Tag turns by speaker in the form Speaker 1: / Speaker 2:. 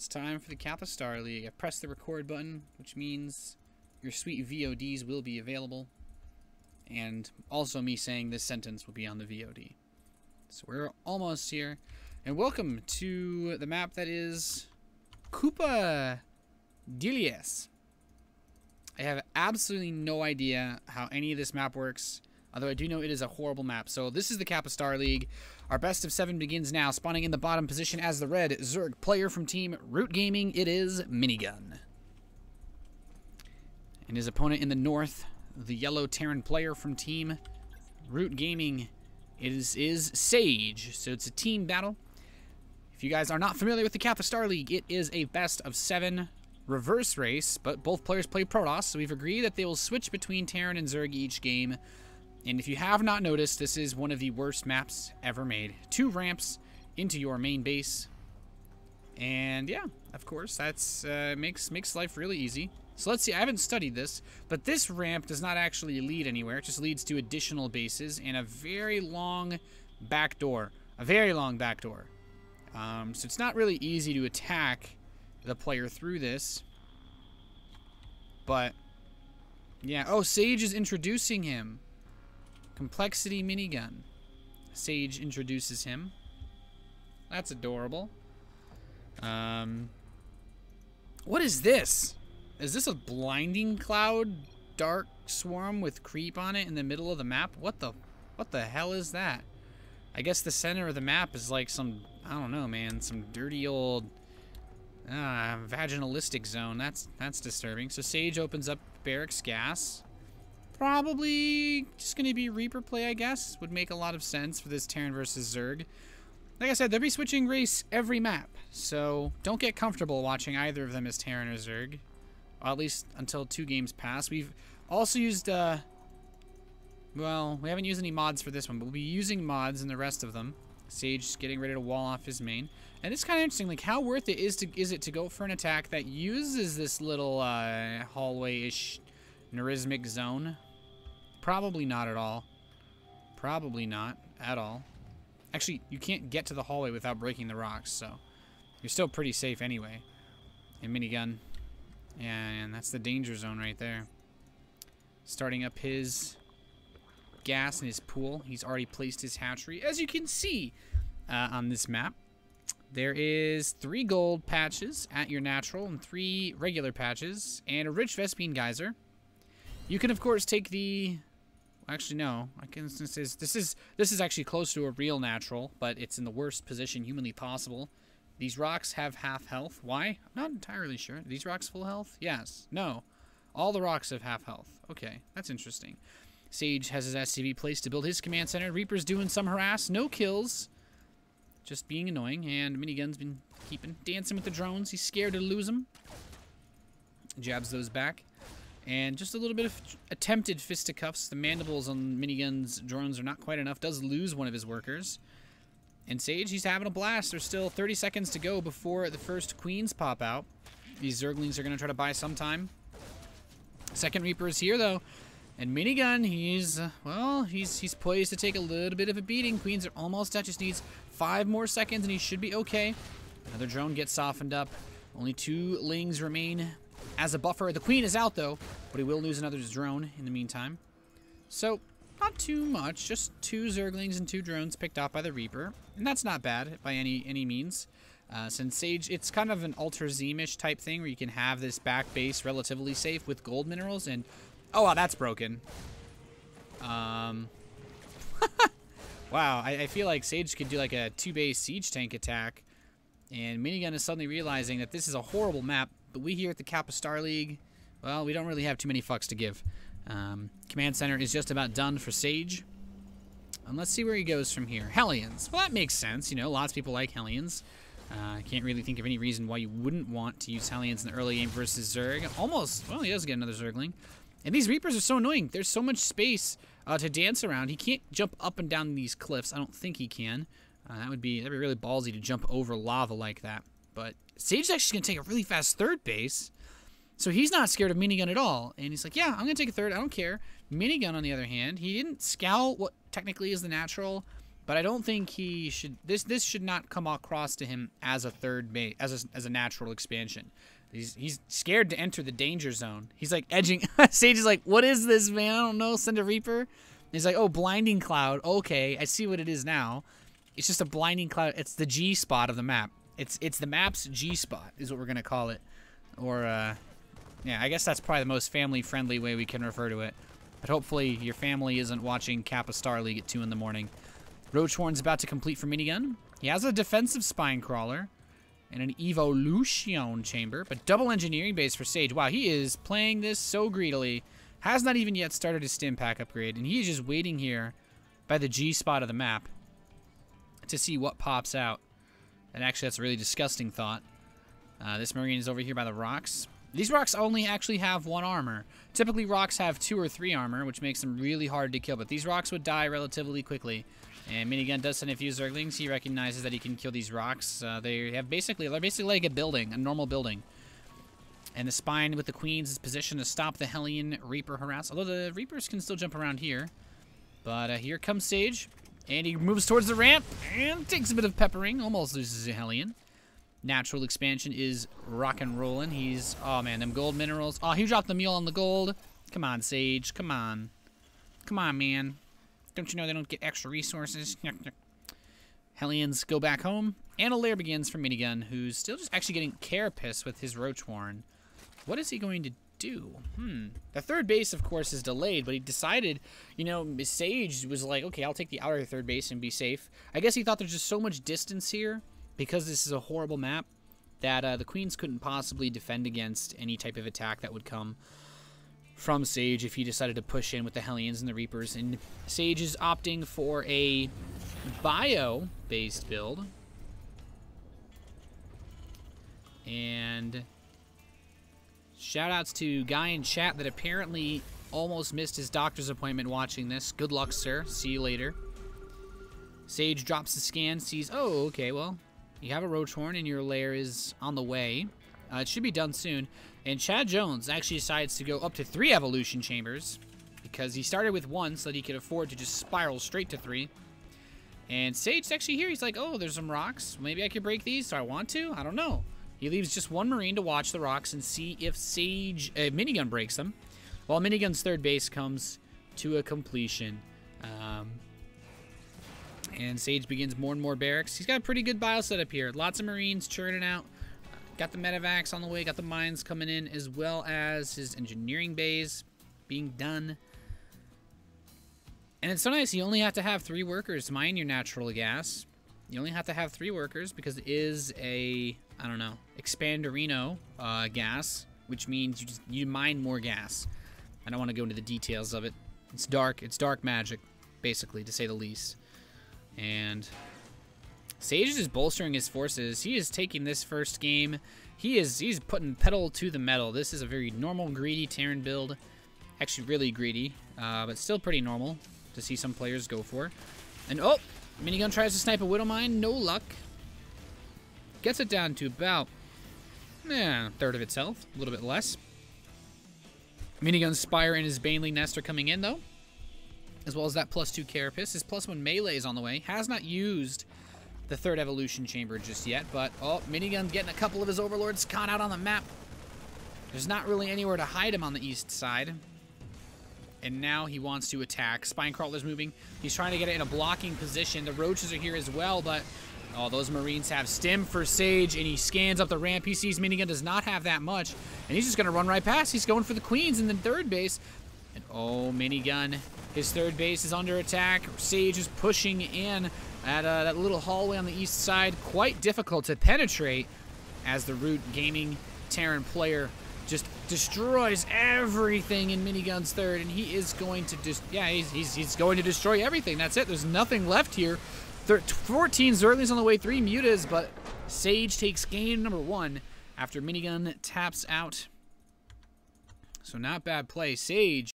Speaker 1: It's time for the Kappa Star League. I pressed the record button, which means your sweet VODs will be available. And also me saying this sentence will be on the VOD. So we're almost here. And welcome to the map that is Koopa Delius. I have absolutely no idea how any of this map works, although I do know it is a horrible map. So this is the Kappa Star League. Our best of 7 begins now, spawning in the bottom position as the red Zerg player from Team Root Gaming. It is Minigun. And his opponent in the north, the yellow Terran player from Team Root Gaming, is Sage. So it's a team battle. If you guys are not familiar with the Kappa Star League, it is a best of 7 reverse race, but both players play Protoss, so we've agreed that they will switch between Terran and Zerg each game. And if you have not noticed, this is one of the worst maps ever made. 2 ramps into your main base. And yeah, of course, that's makes life really easy. So let's see, I haven't studied this, but this ramp does not actually lead anywhere. It just leads to additional bases and a very long back door. A very long back door. So it's not really easy to attack the player through this. But yeah, oh, Sage is introducing him. Complexity Minigun. Sage introduces him. That's adorable. What is this? Is this a blinding cloud dark swarm with creep on it in the middle of the map? What the hell is that? I guess the center of the map is like some, I don't know, man, some dirty old vaginalistic zone. That's disturbing. So Sage opens up barracks gas. Probably just going to be Reaper play, I guess. Would make a lot of sense for this Terran versus Zerg. Like I said, they'll be switching race every map. So don't get comfortable watching either of them as Terran or Zerg. Well, at least until 2 games pass. We've also used, well, we haven't used any mods for this one, but we'll be using mods in the rest of them. Sage getting ready to wall off his main. And it's kind of interesting, like how worth it is it to go for an attack that uses this little hallway-ish neurismic zone? Probably not at all. Probably not at all. Actually, you can't get to the hallway without breaking the rocks, so you're still pretty safe anyway. And Minigun. Yeah, and that's the danger zone right there. Starting up his gas in his pool. He's already placed his hatchery. As you can see on this map, there is 3 gold patches at your natural and 3 regular patches and a rich Vespine geyser. You can of course take the, actually no, I can say this is actually close to a real natural, but it's in the worst position humanly possible. These rocks have half health. Why? I'm not entirely sure. Are these rocks full health? Yes. No. All the rocks have half health. Okay, that's interesting. Sage has his SCV placed to build his command center. Reaper's doing some harass. No kills. Just being annoying. And Minigun's been dancing with the drones. He's scared to lose them. Jabs those back. And just a little bit of attempted fisticuffs. The mandibles on Minigun's drones are not quite enough. Does lose one of his workers. And Sage, he's having a blast. There's still 30 seconds to go before the first queens pop out. These Zerglings are going to try to buy some time. Second Reaper is here, though. And Minigun, he's poised to take a little bit of a beating. Queens are almost out. Just needs 5 more seconds, and he should be okay. Another drone gets softened up. Only 2 lings remain as a buffer. The queen is out, though, but he will lose another drone in the meantime. So, not too much. Just 2 Zerglings and 2 drones picked off by the Reaper. And that's not bad by any means. Since Sage, it's kind of an Alter Zemish type thing where you can have this back base relatively safe with gold minerals. And, oh, wow, that's broken. Wow, I feel like Sage could do like a 2-base siege tank attack. And Minigun is suddenly realizing that this is a horrible map. But we here at the Kappa Star League, well, we don't really have too many fucks to give. Command center is just about done for Sage. And let's see where he goes from here. Hellions. Well, that makes sense. You know, lots of people like Hellions. I can't really think of any reason why you wouldn't want to use Hellions in the early game versus Zerg. Almost. Well, he does get another Zergling. And these Reapers are so annoying. There's so much space to dance around. He can't jump up and down these cliffs. I don't think he can. That'd be really ballsy to jump over lava like that. But Sage is actually going to take a really fast third base. So he's not scared of Minigun at all. And he's like, yeah, I'm going to take a third. I don't care. Minigun, on the other hand, he didn't scout what technically is the natural. But I don't think he should. This should not come across to him as a third base, as a natural expansion. He's scared to enter the danger zone. He's like edging. Sage is like, "What is this, man? I don't know. Send a Reaper." And he's like, "Oh, blinding cloud. Okay, I see what it is now. It's just a blinding cloud. It's the G spot of the map. It's the map's G spot is what we're gonna call it. Or yeah, I guess that's probably the most family-friendly way we can refer to it. But hopefully your family isn't watching Kappa Star League at 2 in the morning." Roachhorn's about to complete for Minigun. He has a defensive spine crawler and an evolution chamber, but double engineering base for Sage. Wow, he is playing this so greedily. Has not even yet started his stim pack upgrade, and he is just waiting here by the G spot of the map to see what pops out. And actually, that's a really disgusting thought. This Marine is over here by the rocks. These rocks only actually have 1 armor. Typically, rocks have 2 or 3 armor, which makes them really hard to kill, but these rocks would die relatively quickly. And Minigun does send a few Zerglings. He recognizes that he can kill these rocks. They're basically like a building, a normal building. And the spine with the Queens is positioned to stop the Hellion Reaper harass. Although the Reapers can still jump around here. But here comes Sage. And he moves towards the ramp and takes a bit of peppering. Almost loses a Hellion. Natural expansion is rock and rolling. He's, oh man, them gold minerals. Oh, he dropped the mule on the gold. Come on, Sage. Come on. Come on, man. Don't you know they don't get extra resources? Hellions go back home. And a lair begins for Minigun, who's still just actually getting carapace with his Roachhorn. What is he going to do? The third base, of course, is delayed, but he decided, you know, Sage was like, okay, I'll take the outer third base and be safe. I guess he thought there's just so much distance here, because this is a horrible map, that the Queens couldn't possibly defend against any type of attack that would come from Sage if he decided to push in with the Hellions and the Reapers. And Sage is opting for a bio-based build. And shout-outs to Guy in chat that apparently almost missed his doctor's appointment watching this. Good luck, sir. See you later. Sage drops the scan, sees, oh, okay, well, you have a Roachhorn and your lair is on the way. It should be done soon. And Chad Jones actually decides to go up to 3 evolution chambers because he started with 1 so that he could afford to just spiral straight to 3. And Sage's actually here. He's like, oh, there's some rocks. Maybe I could break these. Do I want to? I don't know. He leaves just 1 Marine to watch the rocks and see if Minigun breaks them. While Minigun's third base comes to a completion. And Sage begins more and more barracks. He's got a pretty good bio setup here. Lots of Marines churning out. Got the medevacs on the way. Got the mines coming in, as well as his engineering bays being done. And it's so nice. You only have to have 3 workers to mine your natural gas. You only have to have 3 workers because it is a, I don't know, expanderino gas, which means you mine more gas. I don't want to go into the details of it. It's dark. It's dark magic, basically, to say the least. And Sage is just bolstering his forces. He is taking this first game. He's putting pedal to the metal. This is a very normal, greedy Terran build. Actually, really greedy, but still pretty normal to see some players go for. And oh, Minigun tries to snipe a Widow Mine. No luck. Gets it down to about a third of its health, a little bit less. Minigun's Spire and his Baneling Nest are coming in, though, as well as that +2 Carapace. His +1 melee is on the way. Has not used the 3rd evolution chamber just yet, but oh, Minigun's getting a couple of his overlords caught out on the map. There's not really anywhere to hide him on the east side. And now he wants to attack. Spinecrawler's moving. He's trying to get it in a blocking position. The roaches are here as well, but oh, those Marines have stim for Sage, and he scans up the ramp. He sees Minigun does not have that much, and he's just going to run right past. He's going for the Queens in the third base. And oh, Minigun, his third base is under attack. Sage is pushing in at that little hallway on the east side. Quite difficult to penetrate as the Root Gaming Terran player just destroys everything in Minigun's third, and he is going to he's going to destroy everything. That's it. There's nothing left here. 14 Zerglings on the way, 3 Mutas, but Sage takes game number 1 after Minigun taps out. So not bad play. Sage